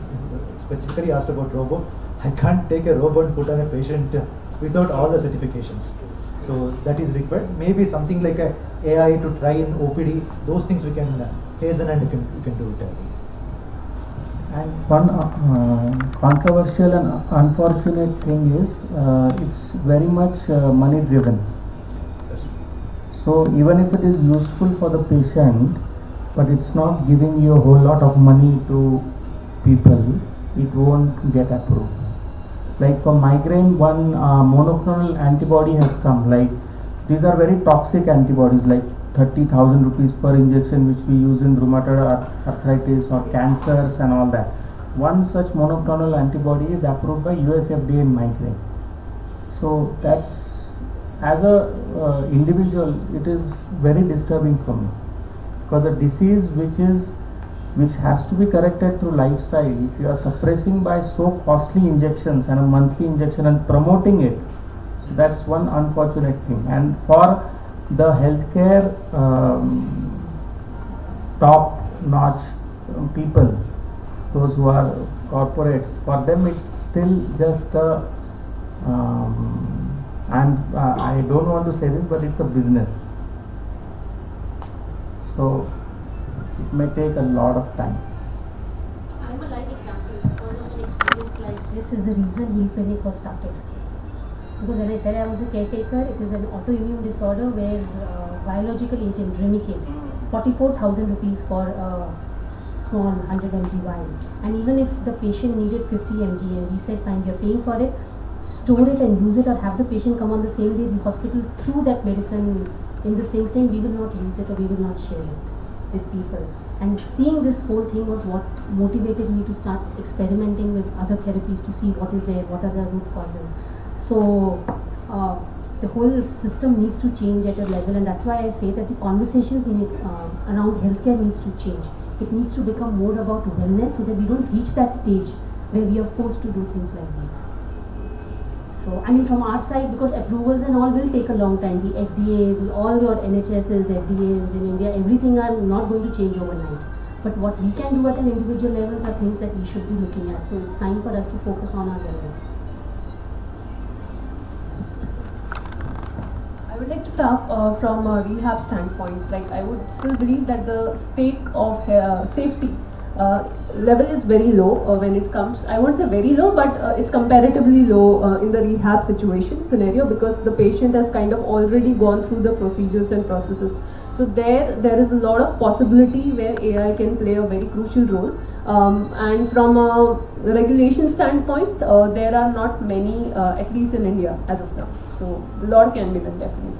specifically asked about robot, I can't take a robot and put on a patient without all the certifications. So that is required. Maybe something like a AI to try in OPD, those things we can hasten and we can do it. And one controversial and unfortunate thing is it's very much money driven. So even if it is useful for the patient, but it's not giving you a whole lot of money to people, it won't get approved. Like for migraine, one monoclonal antibody has come. Like these are very toxic antibodies, like 30,000 rupees per injection, which we use in rheumatoid arthritis or cancers and all that. One such monoclonal antibody is approved by US FDA in migraine. So that's, as a individual, it is very disturbing for me, because a disease which has to be corrected through lifestyle, if you are suppressing by so costly injections and a monthly injection and promoting it, so that's one unfortunate thing. And for the healthcare top-notch people, those who are corporates, for them it's still just a, I don't want to say this, but it's a business. So it may take a lot of time. I'm a live example. Because of an experience like this is the reason Heal Clinic was started. Because when I said I was a caretaker, it is an autoimmune disorder where biological agent Remicade, 44,000 rupees for a small 100 mg vial. And even if the patient needed 50 mg and we said fine, we are paying for it, store it and use it, or have the patient come on the same day, the hospital threw that medicine in the sink saying we will not use it or we will not share it with people. And seeing this whole thing was what motivated me to start experimenting with other therapies to see what is there, what are the root causes. So the whole system needs to change at a level, and that's why I say that the conversations in it, around healthcare needs to change. It needs to become more about wellness so that we don't reach that stage where we are forced to do things like this. So, I mean, from our side, because approvals and all will take a long time, the FDA, all your NHSs, FDAs in India, everything are not going to change overnight. But what we can do at an individual levels are things that we should be looking at. So it's time for us to focus on our wellness. I would like to talk from a rehab standpoint. Like, I would still believe that the stake of safety level is very low when it comes. I won't say very low, but it's comparatively low in the rehab situation scenario, because the patient has kind of already gone through the procedures and processes. So there is a lot of possibility where AI can play a very crucial role. And from a regulation standpoint, there are not many, at least in India as of now. So a lot can be done, definitely.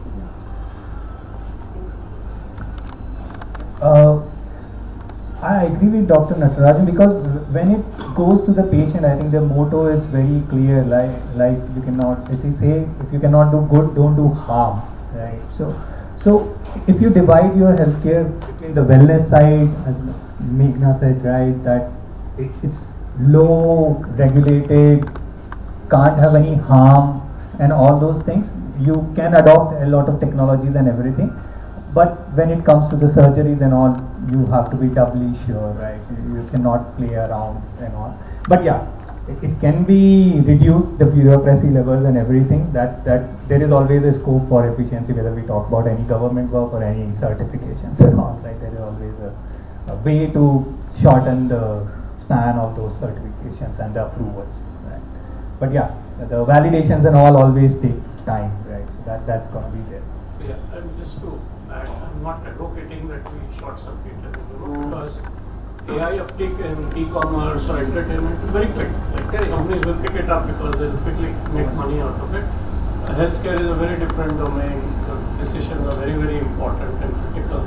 I agree with Dr. Natarajan, because when it goes to the patient, I think the motto is very clear. Like you cannot, as he say, if you cannot do good, don't do harm, right? So if you divide your healthcare between the wellness side, as Meghna said, right, that it's low regulated, can't have any harm, and all those things, you can adopt a lot of technologies and everything. But when it comes to the surgeries and all, you have to be doubly sure, right? You cannot play around and all. But yeah, it can be reduced, the bureaucracy levels and everything. That there is always a scope for efficiency, whether we talk about any government work or any certifications and all, right? There is always a way to shorten the span of those certifications and the approvals, right? But yeah, the validations and all always take time, right? So that's going to be there. Yeah, and just to add, I'm not advocating that we short circuit everything, because AI uptake in e-commerce or entertainment is very quick. Like companies will pick it up because they'll quickly make money out of it. Healthcare is a very different domain. The decisions are very, very important and critical.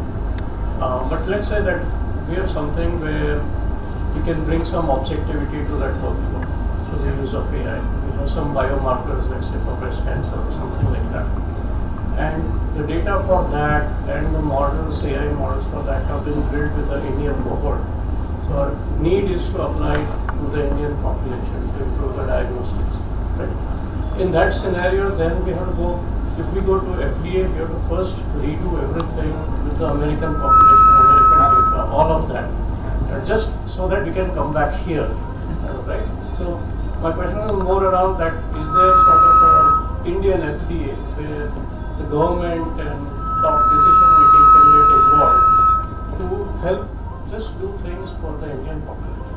But let's say that we have something where we can bring some objectivity to that workflow through the use of AI. We have some biomarkers, let's say for breast cancer or something like that. And the data for that and the models, AI models for that have been built with the Indian cohort. So our need is to apply to the Indian population to improve the diagnostics. Right? In that scenario, then we have to go, if we go to FDA, we have to first redo everything with the American population, American data, all of that. Just so that we can come back here. Right? So my question is more around that, is there sort of an Indian FDA where the government and top decision making can get involved to help just do things for the Indian population?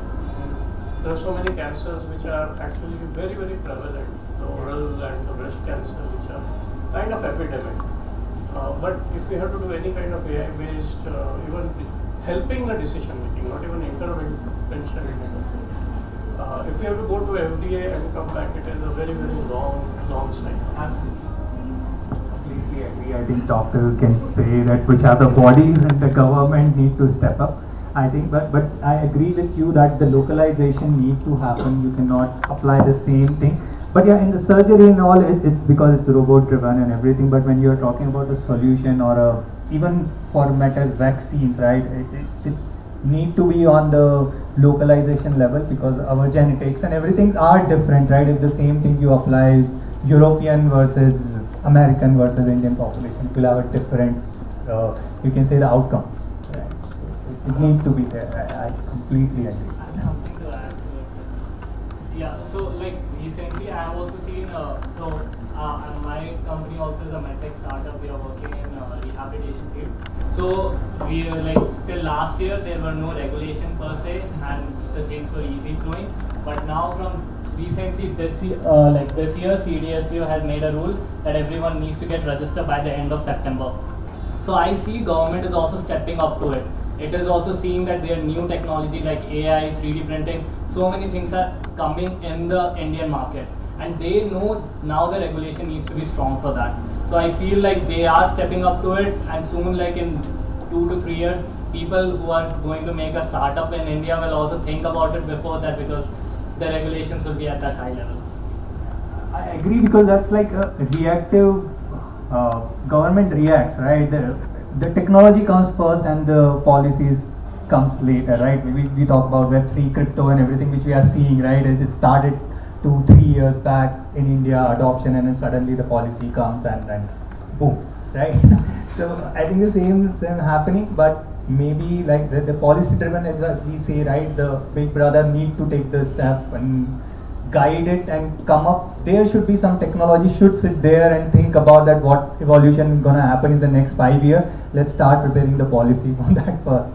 There are so many cancers which are actually very, very prevalent, the oral and the breast cancer, which are kind of epidemic. But if we have to do any kind of AI based, even helping the decision making, not even intervention, if we have to go to FDA and come back, it is a very, very long cycle. Completely agree. I think doctor can say that which are the bodies and the government need to step up. I think, but I agree with you that the localization need to happen. You cannot apply the same thing. But yeah, in the surgery and all, it's because it's robot driven and everything. But when you're talking about a solution or even for vaccines, right? It need to be on the localization level, because our genetics and everything are different, right? If the same thing you apply European versus American versus Indian population, it will have a different, you can say, the outcome. Right? So it need to be there. I completely agree. I have something to add to it. Yeah, so like recently I have also seen, my company also is a medtech startup. We are working in rehabilitation field. So we like till last year there were no regulation per se and the things were easy flowing. But now from recently this year, CDSU has made a rule that everyone needs to get registered by the end of September. So I see government is also stepping up to it. It is also seeing that there are new technology like AI, 3D printing, so many things are coming in the Indian market. And they know now the regulation needs to be strong for that. So I feel like they are stepping up to it, and soon, like in 2 to 3 years, people who are going to make a startup in India will also think about it before that, because the regulations will be at that high level. I agree, because that's like a reactive, government reacts, right? The technology comes first and the policies comes later, right? We talk about Web3, crypto and everything which we are seeing, right? It started 2-3 years back in India, adoption, and then suddenly the policy comes and then boom, right? So I think the same happening, but maybe like the policy driven, as we say, right? The big brother need to take the step and guide it and come up. There should be some technology should sit there and think about that, what evolution is gonna happen in the next 5 years. Let's start preparing the policy for that first.